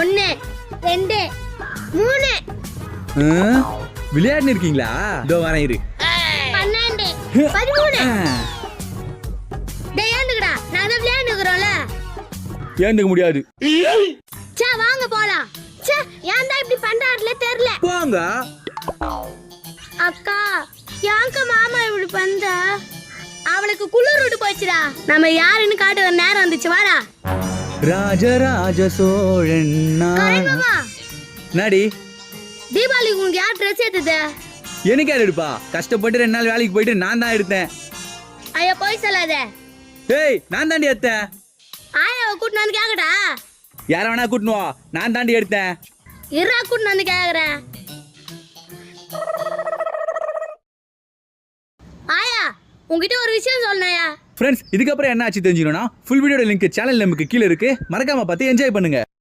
1 2 3 விளையாட்டு இருக்கீங்களா? இதோ வரேன் இரு. 12 13 டேய் ஏந்துங்கடா, நாங்க தான் விளையாண்டுக்கறோம்ல. ஏந்துக்க முடியாது. சே வாங்க போலாம். சே ஏன் தான் இப்படி பண்றாருல தெரியல. போங்க. அக்கா யாங்க மாமா இப்படி பண்ற? அவளுக்கு குளிர் விட்டு போச்சுடா. நம்ம யாருன்னு காட்டுற நேரம் வந்துச்சு. வாடா. ராஜராஜ சோழன் கரண் மாமா, நாடி தீபாவளிக்கு உங்களுக்கு யார் ட்ரெஸ் எடுத்தது? எனக்கு யார் எடுப்பா? கஷ்டப்பட்டு 2 நாள் வேலைக்கு போயிட்டு நான் தான் எடுத்தேன். ஐயா போய் சொல்லாத. ஏய் நான் தாண்டி எடுத்தேன். ஆயாவை கூட்டின்னு வந்து கேக்கடா. யார வேணா கூட்டணுவா? நான் தாண்டி எடுத்தேன். இருடா கூட்டின்னு வந்து கேக்குறேன். ஆயா உங்ககிட்ட ஒரு விஷயம் சொல்லணையா? ஃப்ரெண்ட்ஸ், இதுக்கப்புறம் என்ன ஆச்சு தெரிஞ்சுக்கணும்னா ஃபுல் வீடியோட லிங்க் சேனல் நமக்கு கீழே இருக்கு. மறக்காம பார்த்து என்ஜாய் பண்ணுங்க.